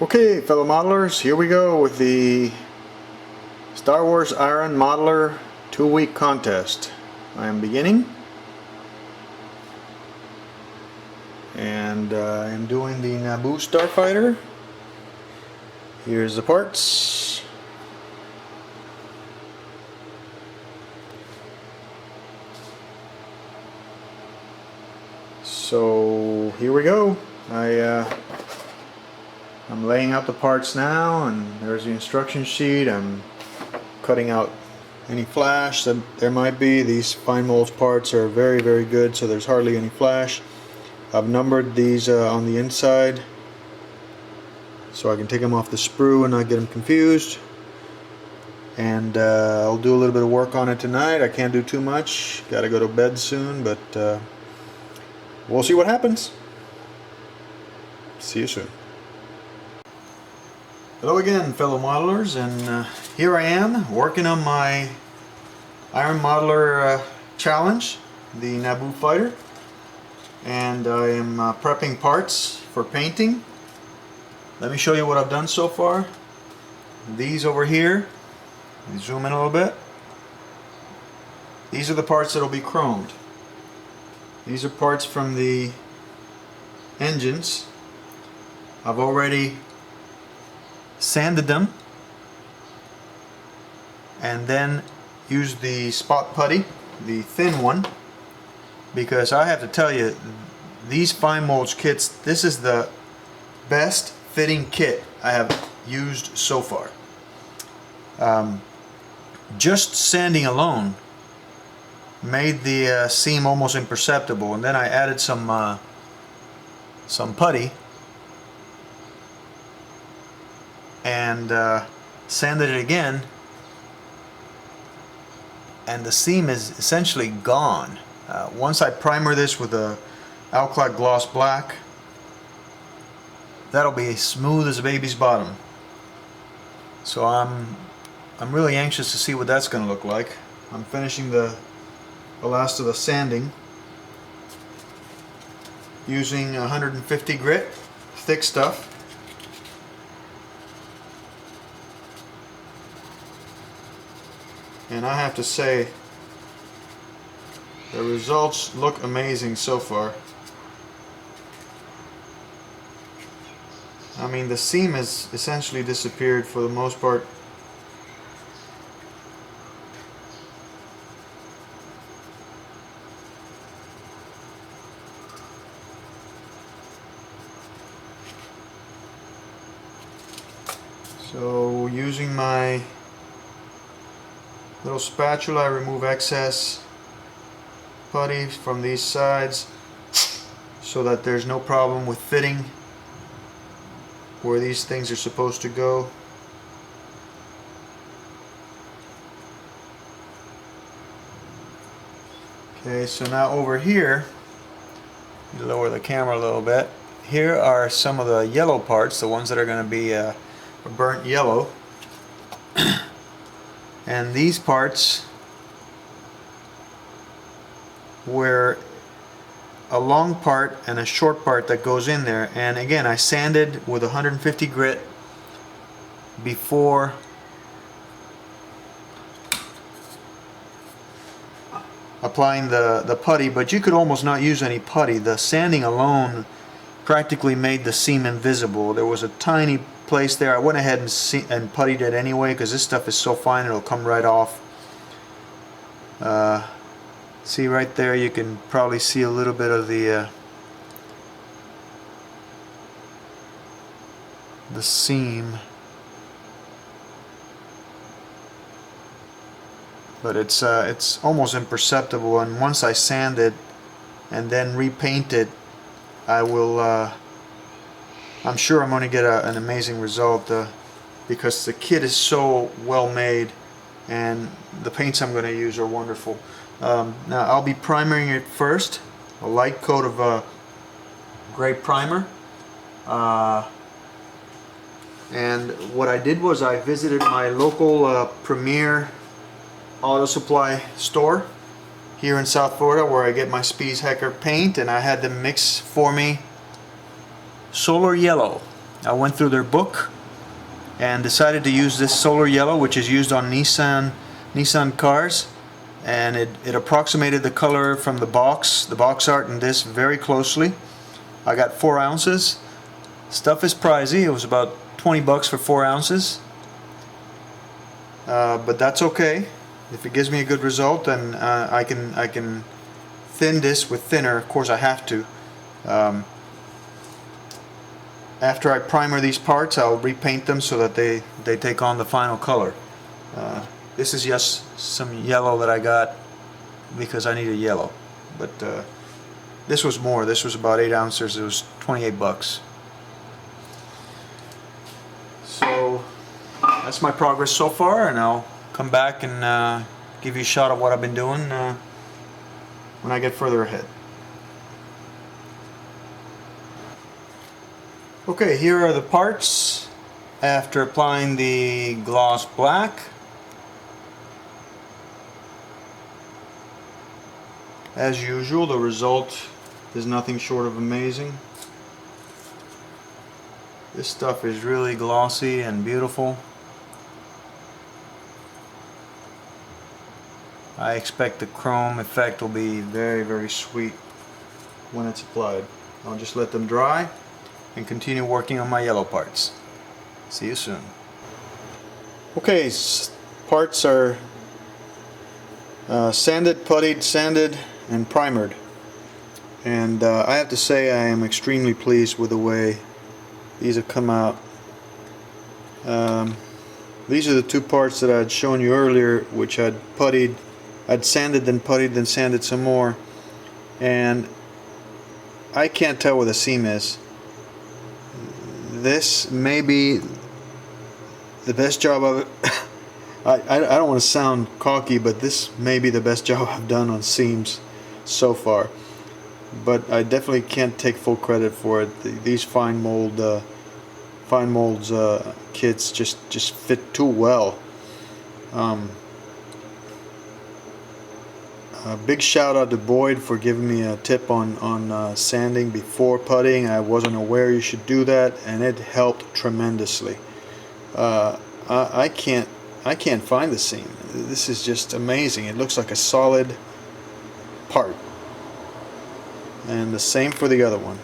Okay, fellow modelers, here we go with the Star Wars Iron Modeler 2-week contest. I am beginning, and I am doing the Naboo Starfighter. Here's the parts. So here we go. I'm laying out the parts now, and there's the instruction sheet. I'm cutting out any flash that there might be. These fine mold parts are very, very good, so there's hardly any flash. I've numbered these on the inside so I can take them off the sprue and not get them confused. And I'll do a little bit of work on it tonight. I can't do too much. Gotta go to bed soon, but we'll see what happens. See you soon. Hello again, fellow modelers, and here I am working on my Iron Modeler challenge, the Naboo fighter, and I am prepping parts for painting. Let me show you what I've done so far. These over here, let me zoom in a little bit. These are the parts that will be chromed. These are parts from the engines. I've already sanded them and then used the spot putty, the thin one, because I have to tell you, these fine molds kits, this is the best fitting kit I have used so far. Just sanding alone made the seam almost imperceptible, and then I added some putty and sanded it again, and the seam is essentially gone. Once I primer this with a Alclad gloss black, that'll be as smooth as a baby's bottom. So I'm really anxious to see what that's going to look like. I'm finishing the last of the sanding using 150 grit, thick stuff. And I have to say, the results look amazing so far. I mean, the seam has essentially disappeared for the most part. So using my little spatula, I remove excess putty from these sides so that there's no problem with fitting where these things are supposed to go. Okay, so now over here, you lower the camera a little bit. Here are some of the yellow parts, the ones that are going to be burnt yellow. And these parts were a long part and a short part that goes in there, and again I sanded with 150 grit before applying the putty, but you could almost not use any putty. The sanding alone practically made the seam invisible. There was a tiny place there. I went ahead and puttied it anyway because this stuff is so fine it'll come right off. See right there, you can probably see a little bit of the seam, but it's almost imperceptible. And once I sand it and then repaint it, I will I'm sure I'm going to get an amazing result because the kit is so well made and the paints I'm going to use are wonderful. Now I'll be primering it first, a light coat of gray primer, and what I did was I visited my local premier auto supply store here in South Florida where I get my Spies Hecker paint, and I had them mix for me solar yellow I went through their book and decided to use this solar yellow, which is used on Nissan cars, and it approximated the color from the box art in this very closely. I got 4 ounces. Stuff is pricey. It was about 20 bucks for 4 ounces, but that's okay. If it gives me a good result, then I can thin this with thinner. Of course I have to. After I primer these parts, I'll repaint them so that they take on the final color. This is just some yellow that I got because I needed yellow, but this was more. This was about 8 ounces. It was 28 bucks. So that's my progress so far, and I'll come back and give you a shot of what I've been doing when I get further ahead. Okay, here are the parts after applying the gloss black. As usual, the result is nothing short of amazing. This stuff is really glossy and beautiful. I expect the chrome effect will be very, very sweet when it's applied. I'll just let them dry and continue working on my yellow parts. See you soon. Okay, parts are sanded, puttied, sanded, and primered. And I have to say I am extremely pleased with the way these have come out. These are the 2 parts that I had shown you earlier, which I'd puttied. I'd sanded, then puttied, then sanded some more. And I can't tell where the seam is. This may be the best job of it. I don't want to sound cocky, but this may be the best job I've done on seams so far. But I definitely can't take full credit for it. These fine molds kits just fit too well. A big shout out to Boyd for giving me a tip on sanding before puttying. I wasn't aware you should do that, and it helped tremendously. I can't find the seam. This is just amazing. It looks like a solid part. And the same for the other one.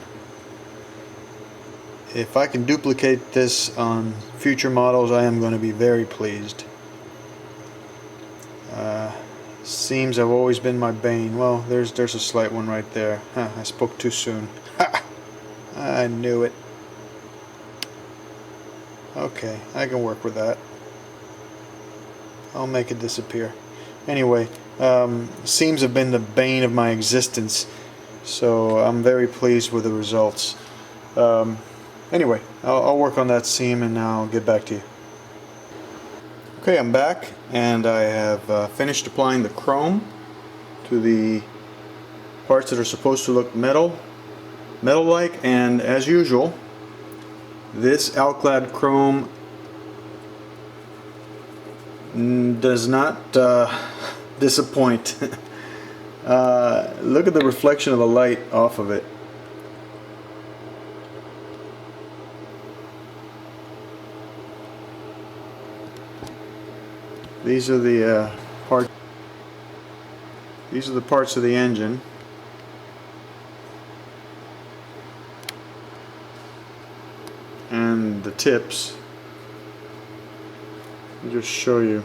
If I can duplicate this on future models, I am going to be very pleased. Seams have always been my bane. Well, there's a slight one right there. Huh, I spoke too soon. Ha! I knew it. Okay, I can work with that. I'll make it disappear. Anyway, seams have been the bane of my existence, so I'm very pleased with the results. Anyway, I'll work on that seam and I'll get back to you. Okay, I'm back, and I have finished applying the chrome to the parts that are supposed to look metal-like, and as usual, this Alclad chrome does not disappoint. Look at the reflection of the light off of it. These are the parts. These are the parts of the engine. And the tips. I'll just show you.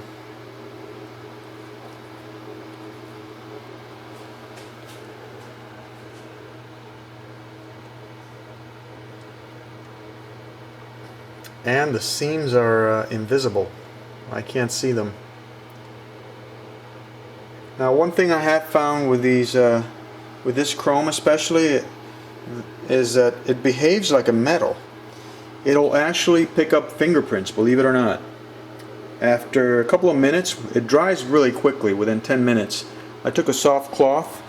And the seams are invisible. I can't see them. Now, one thing I have found with these, with this chrome especially, is that it behaves like a metal. It'll actually pick up fingerprints, believe it or not. After a couple of minutes, it dries really quickly, within 10 minutes. I took a soft cloth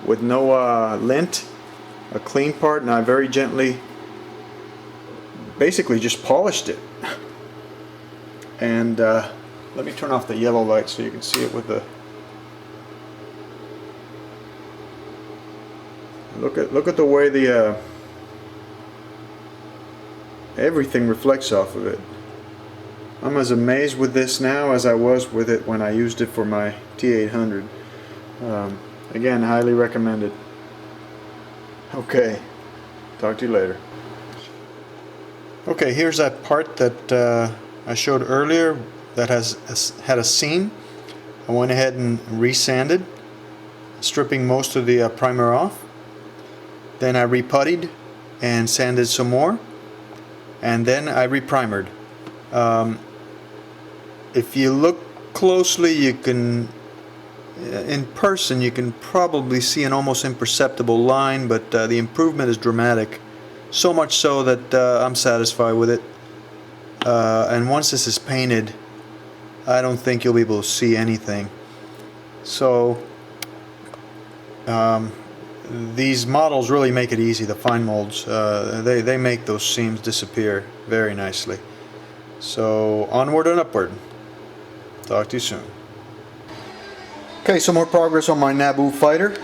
with no lint, a clean part, and I very gently, basically just polished it. And let me turn off the yellow light so you can see it with the... Look at the way the everything reflects off of it. I'm as amazed with this now as I was with it when I used it for my T800. Again, highly recommended. Okay, talk to you later. Okay, here's that part that I showed earlier that had a seam. I went ahead and resanded, stripping most of the primer off. Then I reputtied and sanded some more, and then I reprimered. If you look closely, you can, in person, you can probably see an almost imperceptible line, but the improvement is dramatic. So much so that I'm satisfied with it. And once this is painted, I don't think you'll be able to see anything. So these models really make it easy, the fine molds. They make those seams disappear very nicely. So onward and upward. Talk to you soon. Okay, some more progress on my Naboo fighter.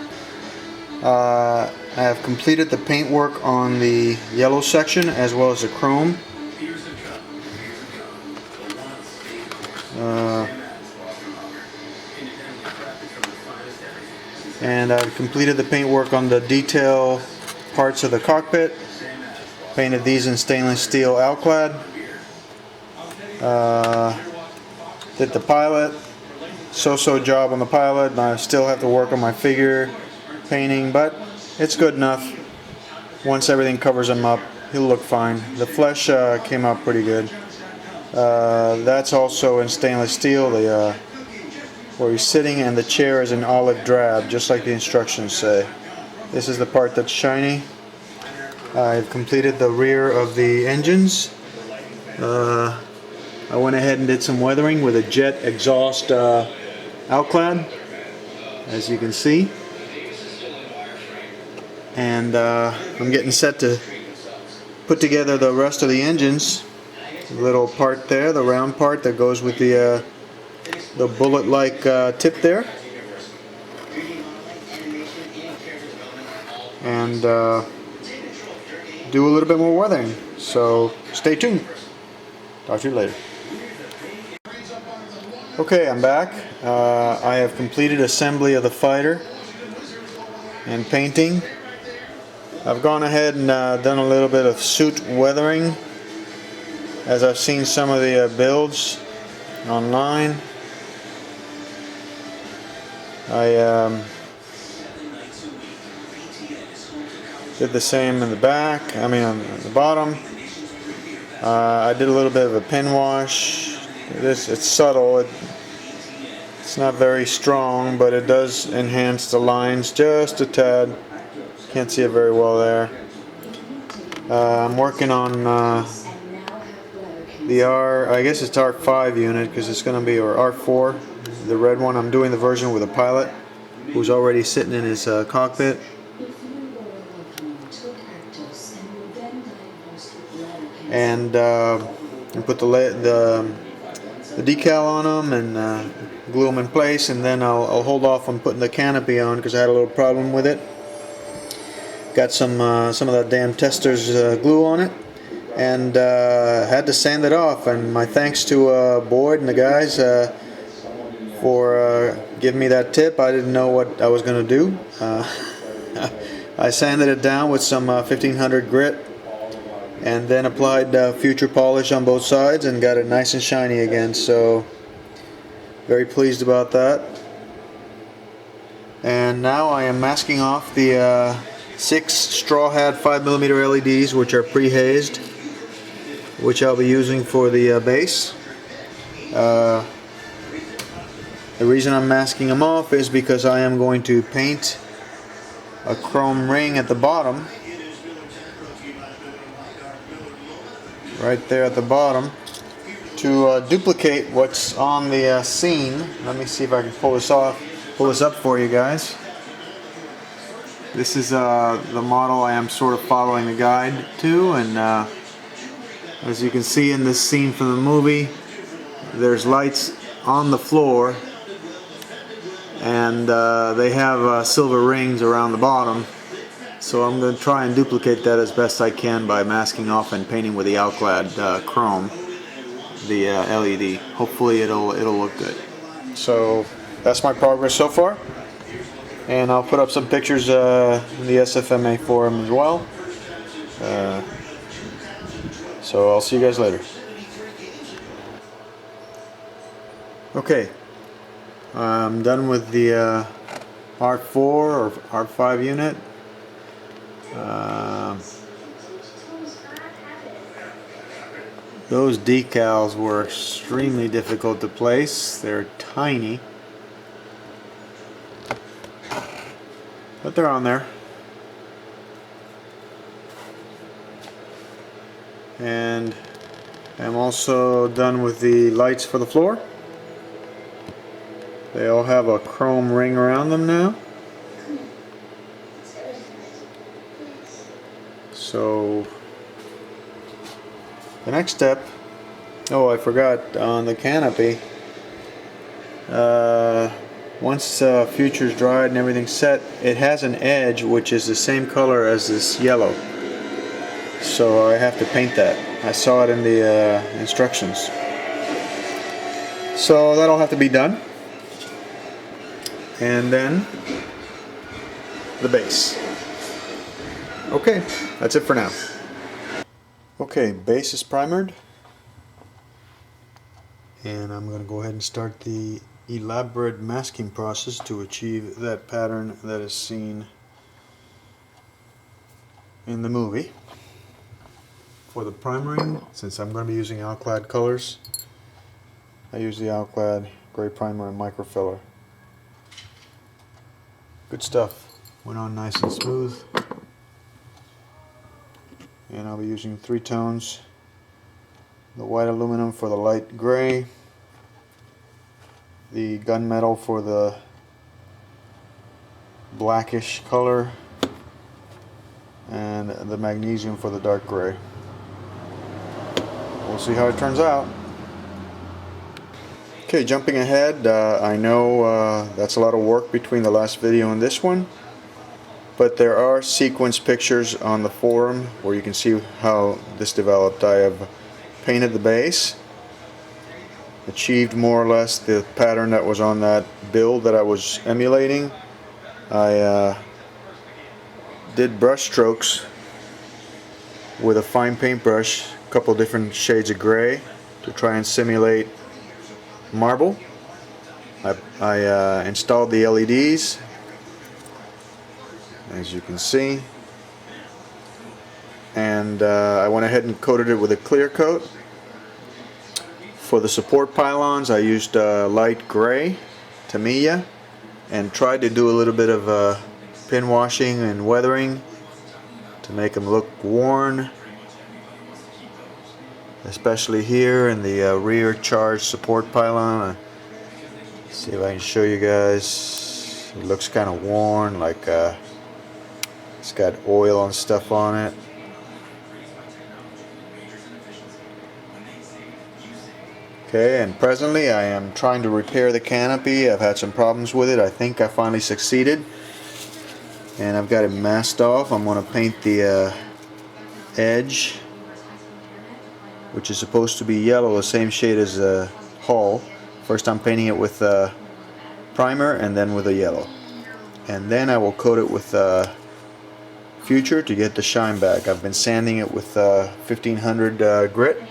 I have completed the paintwork on the yellow section as well as the chrome. And I've completed the paintwork on the detail parts of the cockpit. Painted these in stainless steel alclad. Did the pilot. So-so job on the pilot, and I still have to work on my figure painting, but it's good enough. Once everything covers him up, he'll look fine. The flesh came out pretty good. That's also in stainless steel, where he's sitting, and the chair is in olive drab, just like the instructions say. This is the part that's shiny. I've completed the rear of the engines. I went ahead and did some weathering with a jet exhaust alclad, as you can see. And I'm getting set to put together the rest of the engines. The little part there, the round part that goes with the bullet-like tip there. And do a little bit more weathering. So stay tuned. Talk to you later. Okay, I'm back. I have completed assembly of the fighter and painting. I've gone ahead and done a little bit of suit weathering, as I've seen some of the builds online. I did the same in the back, on the bottom. I did a little bit of a pin wash. It's subtle, it's not very strong, but it does enhance the lines just a tad. Can't see it very well there. I'm working on the I guess it's R5 unit, because it's going to be, or R4, the red one. I'm doing the version with a pilot who's already sitting in his cockpit. And put the decal on them and glue them in place, and then I'll hold off on putting the canopy on because I had a little problem with it. Got some of that damn tester's glue on it, and had to sand it off. And my thanks to Boyd and the guys for giving me that tip. I didn't know what I was going to do. I sanded it down with some 1500 grit, and then applied future polish on both sides and got it nice and shiny again. So very pleased about that. And now I am masking off the 6 straw hat 5mm LEDs, which are pre-hazed, which I'll be using for the base. The reason I'm masking them off is because I am going to paint a chrome ring at the bottom, right there at the bottom, to duplicate what's on the scene. Let me see if I can pull this up for you guys. This is the model I am sort of following the guide to, and as you can see in this scene from the movie, there's lights on the floor, and they have silver rings around the bottom. So I'm going to try and duplicate that as best I can by masking off and painting with the Alclad chrome, the LED. Hopefully it'll look good. So that's my progress so far, and I'll put up some pictures in the SFMA forum as well. So I'll see you guys later. Okay, I'm done with the R4 or R5 unit. Those decals were extremely difficult to place. They're tiny, but they're on there. And I'm also done with the lights for the floor. They all have a chrome ring around them now. So the next step, oh, I forgot, on the canopy, once Future's dried and everything's set, it has an edge which is the same color as this yellow. So I have to paint that. I saw it in the instructions. So that'll have to be done. And then the base. Okay, that's it for now. Okay, base is primered. And I'm going to go ahead and start the elaborate masking process to achieve that pattern that is seen in the movie. For the primering, since I'm going to be using Alclad colors, I use the Alclad gray primer and microfiller. Good stuff. Went on nice and smooth. And I'll be using 3 tones. The white aluminum for the light gray, the gunmetal for the blackish color, and the magnesium for the dark gray. We'll see how it turns out. Okay, jumping ahead, I know that's a lot of work between the last video and this one, but there are sequence pictures on the forum where you can see how this developed. I have painted the base, achieved more or less the pattern that was on that build that I was emulating. I did brush strokes with a fine paintbrush, a couple different shades of gray to try and simulate marble. I installed the LEDs, as you can see, and I went ahead and coated it with a clear coat. For the support pylons, I used light gray Tamiya and tried to do a little bit of pin washing and weathering to make them look worn, especially here in the rear charge support pylon. See if I can show you guys. It looks kind of worn, like it's got oil and stuff on it. Okay, and presently I am trying to repair the canopy. I've had some problems with it. I think I finally succeeded, and I've got it masked off. I'm going to paint the edge, which is supposed to be yellow, the same shade as the hull. First I'm painting it with primer and then with a yellow, and then I will coat it with Future to get the shine back. I've been sanding it with 1500 grit,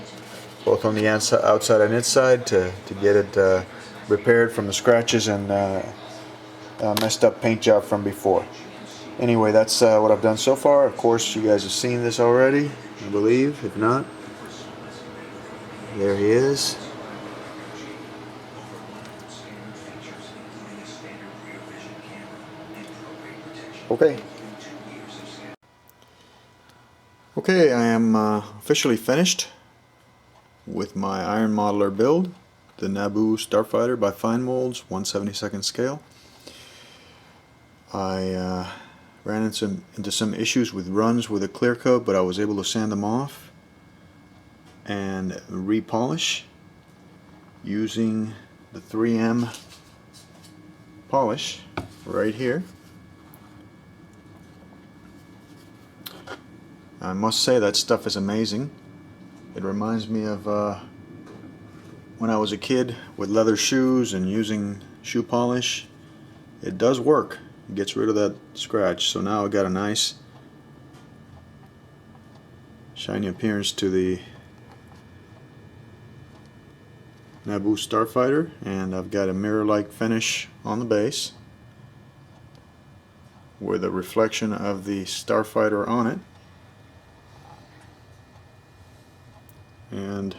both on the outside and inside, to get it repaired from the scratches and messed up paint job from before. Anyway, that's what I've done so far. Of course, you guys have seen this already, I believe. If not, there he is. Okay. Okay, I am officially finished with my Iron Modeler build, the Naboo Starfighter by Fine Molds, 1/72 scale. I ran into some issues with runs with a clear coat, but I was able to sand them off and repolish using the 3M polish right here. I must say that stuff is amazing. It reminds me of when I was a kid with leather shoes and using shoe polish. It does work. It gets rid of that scratch. So now I got a nice shiny appearance to the Naboo Starfighter, and I've got a mirror-like finish on the base with a reflection of the Starfighter on it. And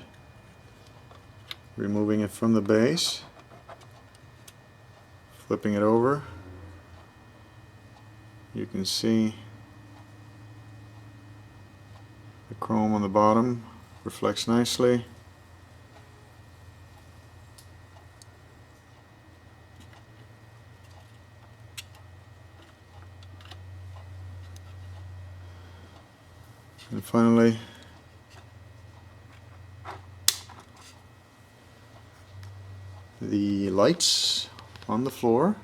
removing it from the base, flipping it over, you can see the chrome on the bottom reflects nicely. And finally, the lights on the floor,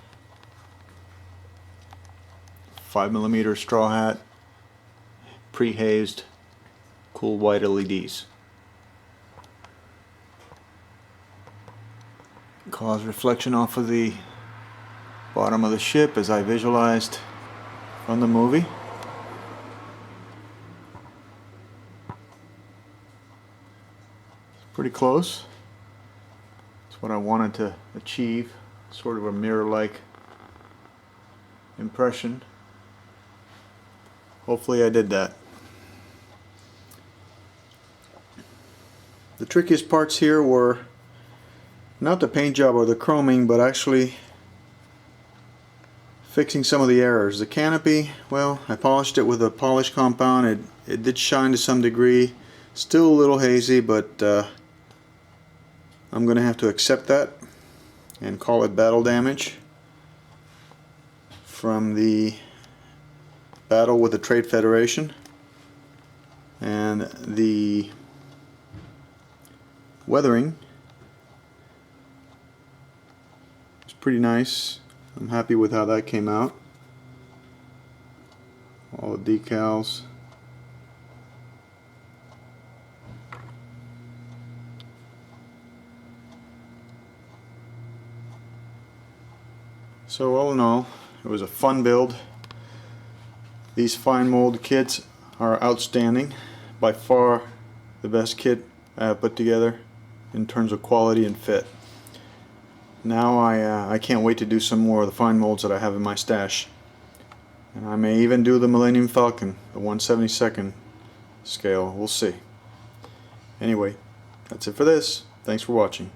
5mm straw hat, pre-hazed, cool white LEDs. Cause reflection off of the bottom of the ship as I visualized from the movie. Pretty close. It's what I wanted to achieve, sort of a mirror-like impression. Hopefully I did that. The trickiest parts here were not the paint job or the chroming, but actually fixing some of the errors. The canopy, well, I polished it with a polish compound. It did shine to some degree. Still a little hazy, but I'm going to have to accept that and call it battle damage from the battle with the Trade Federation. And the weathering is pretty nice. I'm happy with how that came out. All the decals. So all in all, it was a fun build. These fine mold kits are outstanding. By far the best kit I have put together in terms of quality and fit. Now I can't wait to do some more of the fine molds that I have in my stash. And I may even do the Millennium Falcon, the 1/72nd scale. We'll see. Anyway, that's it for this. Thanks for watching.